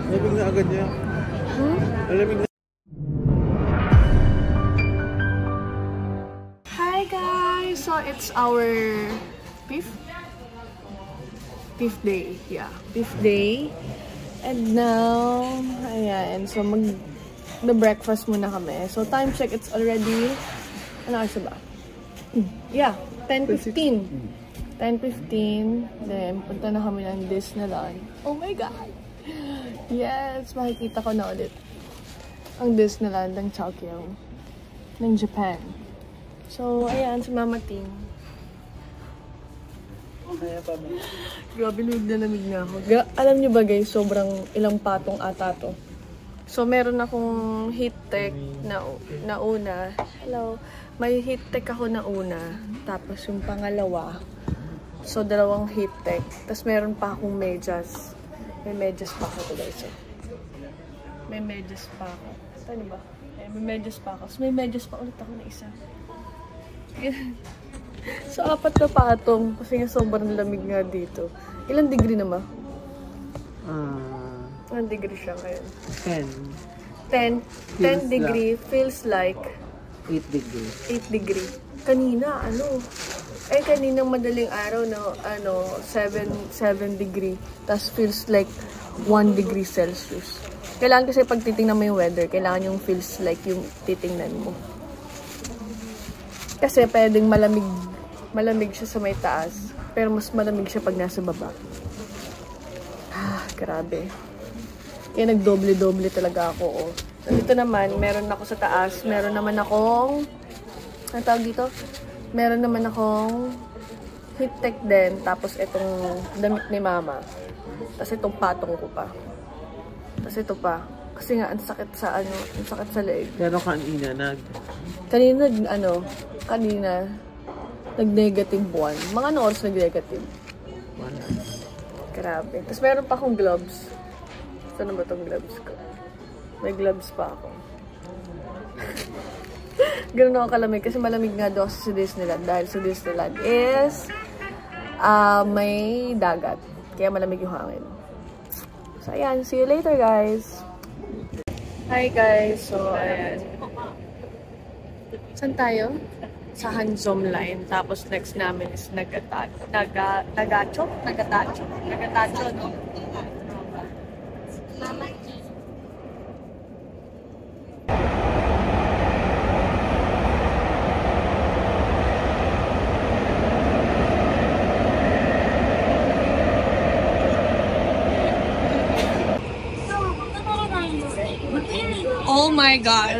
Lamig na agad niya. Lamig na. Hi guys! So it's our fifth day. Yeah, fifth day. And now, ayan. So mag-breakfast muna kami. So time check, it's already, ano oras ba? Yeah, 10:15. 10:15. Then, punta na kami ng Disneyland. Oh my God! Yes! Makikita ko na ulit ang Disneyland ng Tokyo. Ng Japan. So, ayan, si Mama Ting. Grabe, lamig na ako. Alam niyo ba guys, sobrang ilang patong ata to. So, meron akong heat tech na una. Hello! May heat tech ako na una. Tapos yung pangalawa. So, dalawang heat tech. Tapos meron pa akong medyas. May medyas pa ako guys. So, may medyas pa ako. Ano ba? May medyas pa ako. So, may medyas pa ulit ako na isa. So, 4 na patong. Kasi nga sobrang lamig nga dito. Ilang degree naman? Ilang degree siya ngayon? 10 degree. Feels like 8 degree. 8 degree. Kanina, kaninang madaling araw na, 7 degree. Tapos feels like 1 degree Celsius. Kailangan kasi pag titingnan mo yung weather, kailangan yung feels like yung titingnan mo. Kasi pwedeng malamig siya sa may taas, pero mas malamig siya pag nasa baba. Grabe. Kaya nagdoble-doble talaga ako, oh. So, dito naman, meron ako sa taas, meron naman akong, ang tawag dito? Meron naman akong heat tech din, tapos itong damit ni Mama. Tapos itong patong ko pa. Tapos ito pa. Kasi nga, ang sakit sa leeg. Pero kanina, kanina, nag-negative 1. Mga ano oras nag-negative? 1. Grabe. Tapos meron pa akong gloves. Saan ba itong gloves ko? May gloves pa ako. Ganun ako kalamig. Kasi malamig nga doon sa Disneyland. Dahil sa Disneyland is may dagat. Kaya malamig yung hangin. So, ayan. See you later, guys. Hi, guys. So, ayan. Saan tayo? Sa Hanzom Line. Tapos, next namin is Nagatacho, no? Oh my God!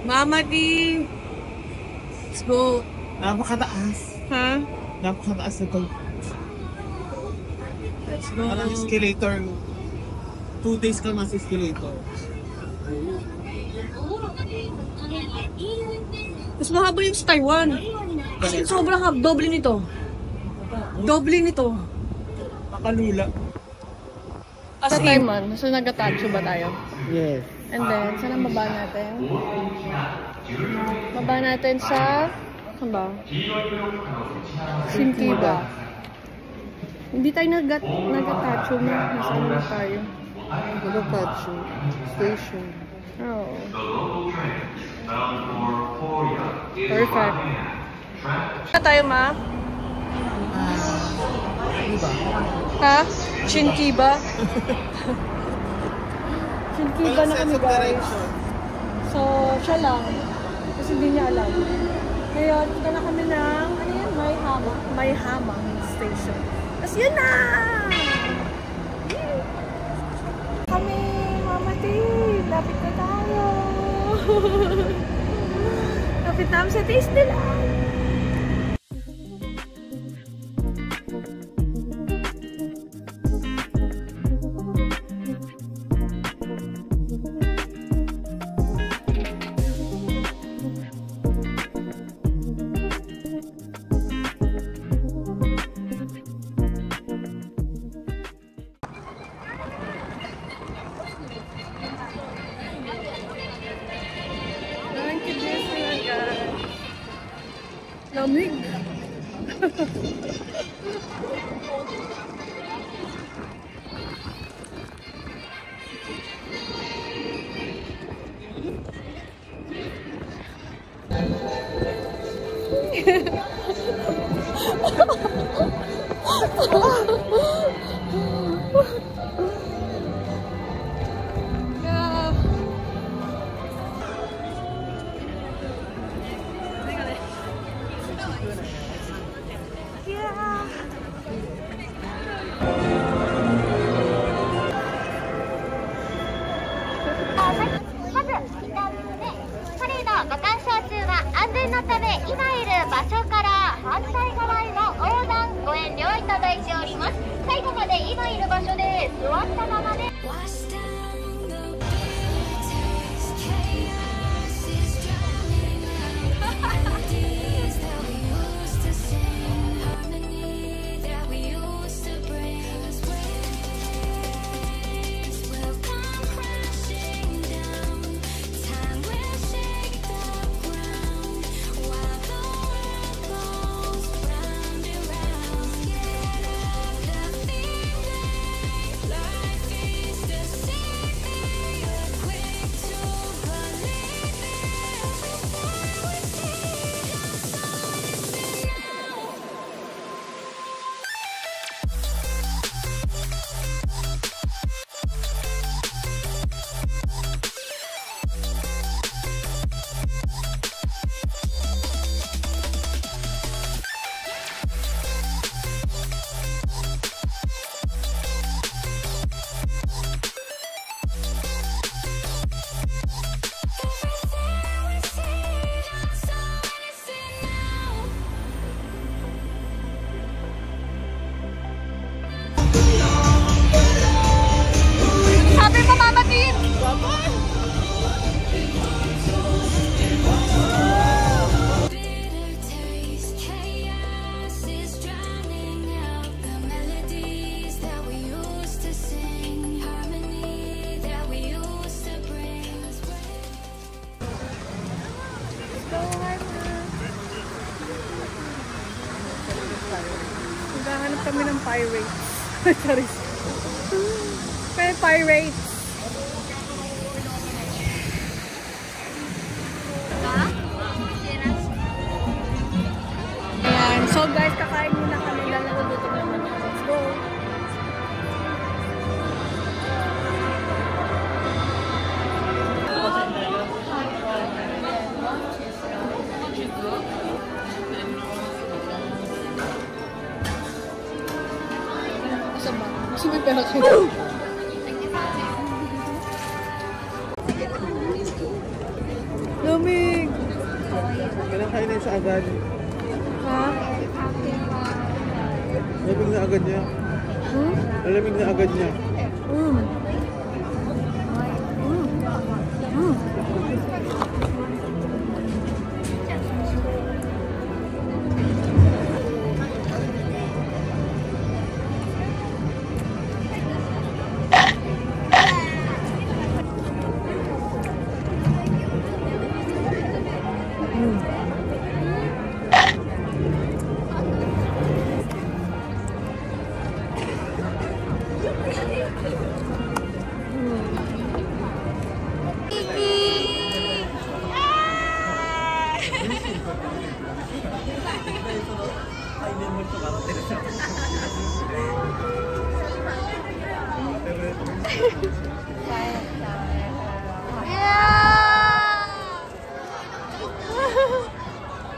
Mama D! Let's go! Napakataas. Ha? Napakataas na to. Let's go! Parang escalator. 2 days ka mas escalator. Mas mahaba yung sa Taiwan. Kasi sobrang doble nito. Doble nito. Makalula. Sa Taiwan, so Nagatacho ba tayo? Yes. And then, saan ang baba natin? Baba natin sa... Saan ba? Shinkiba. Hindi tayo Nagatacho na. Nasaan na tayo? Nagatacho. Station. Oo. Perfect. Saan tayo, Ma? Diba? Ha? Shinkiba? Shinkiba na kami, guys. So, siya lang. Kasi hindi niya alam. Ngayon, ito na kami ng, ano yan? May Hamang Station. Tapos yun na! Kami, Mama T! Lapit na tayo! Lapit namin sa Disneyland! Lamig. 安全のため今いる場所から反対側への横断ご遠慮いただいております。最後まで今いる場所で座ったままでNaghahanap kami ng pirates. Charis. May pirates. Ayan. So guys, kakain muna kami. Lalagutin naman. Let's go. May pera kayo. Lamig! Kailang kainin sa agad. Ha? Lamig na agad niya. Lamig na agad niya.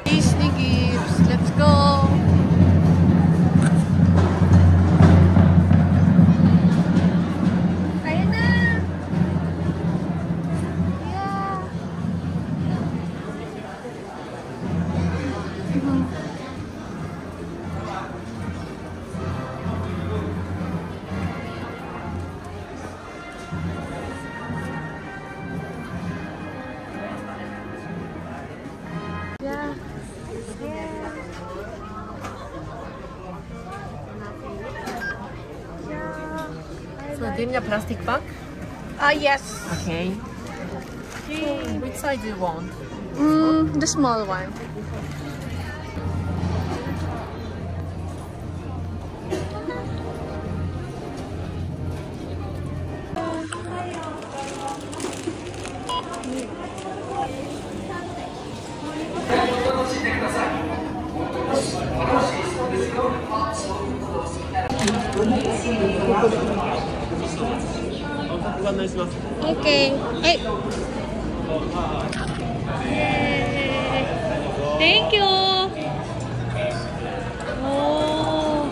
Disney gifts. Let's go. Ayun na. Yeah. Yeah. So, do you need a plastic bag? Yes. Okay. Which size do you want? The small one. Okay. Hey. Thank you. Oh.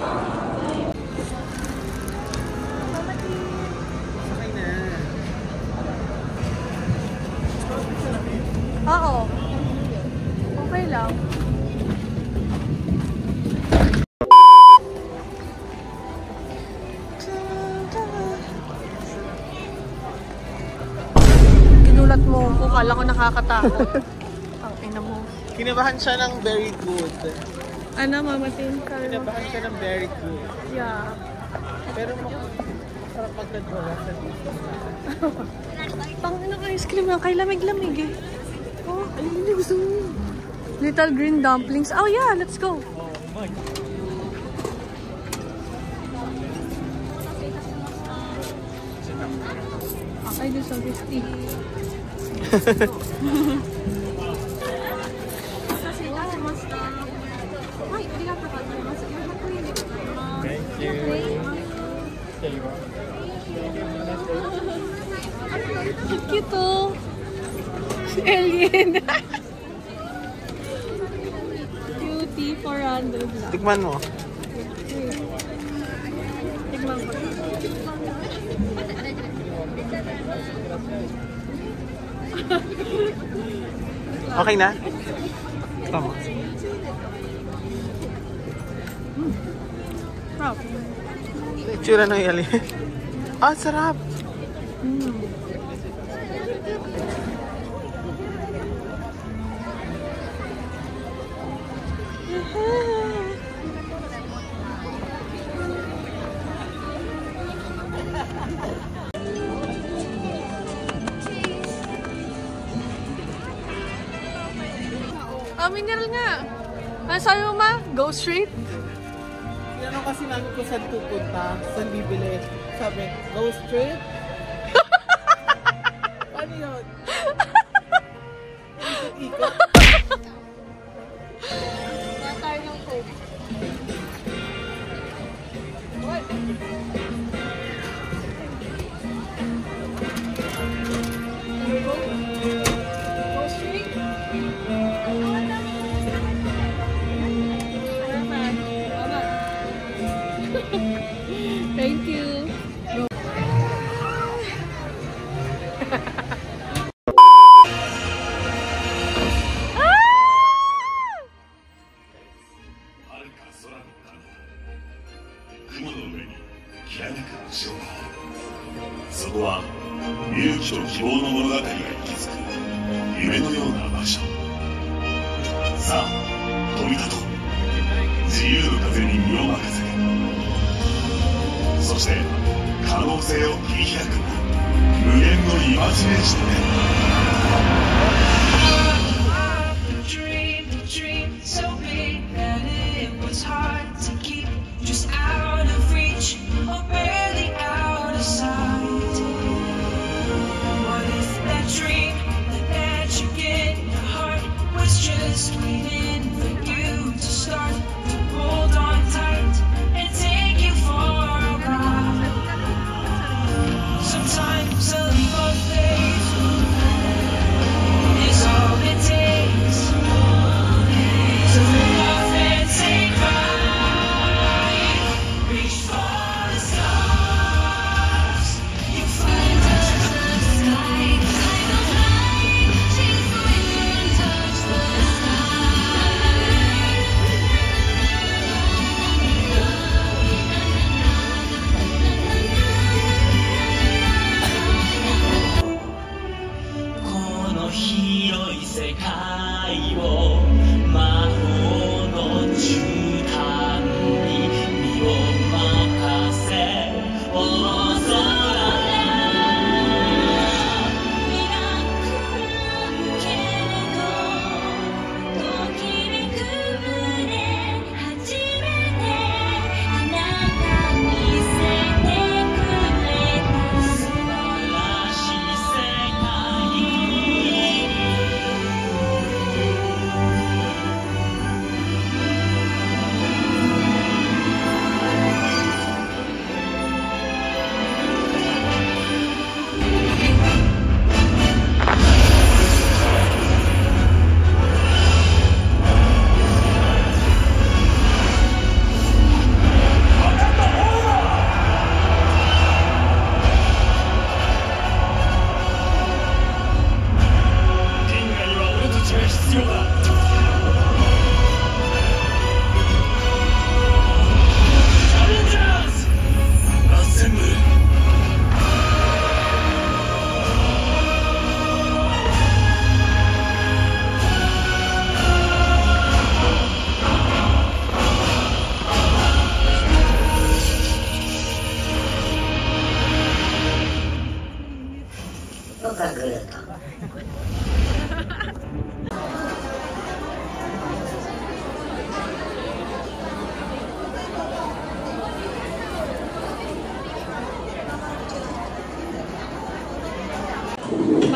Oo. mo ko. Kala ko nakakatakot. Ang ina mo. Kinabahan siya ng very good. Ano, Mama Tin? Kinabahan siya ng very good. Yeah. Pero masarap magdadwala sa dito. Pang ina ice cream lang. Kay lamig-lamig eh. Oh, ayun yung gusto mo. Little green dumplings. Oh yeah, let's go. Oh my God. I do some 50. Thank you. There you are. Cute oh. Si Alien. Cutie, 400 lang. Tikman mo. Tignan ko. Okay na? Tama. Sarap. Itsura ng yali. Ah, sarap! Mineral nga. Ano sabi mo ma? Go straight? Ano kasi namin kung saan pupunta, saan bibili. Sabi, go straight. Ano yun? Ikot-ikot. Tayo ng coke. Go straight? Thank you. Sometimes a leap of faith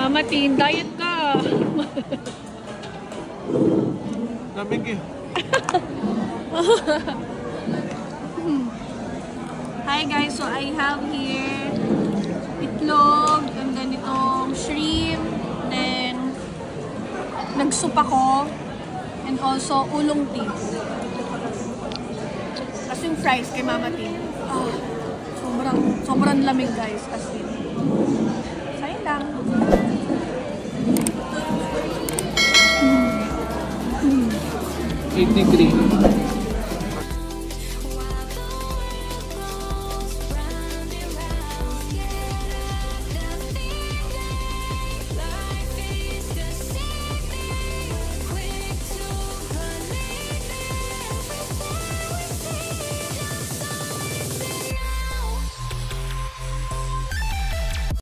Mama Tin, diet ka. Lamig eh. Hi guys, so I have here itlog, and then itong shrimp, then nagsup ako, and also ulong tea. Kasi yung fries kay Mama Tin. Sobrang lamig guys, as in. Sayang lang. 8 degree.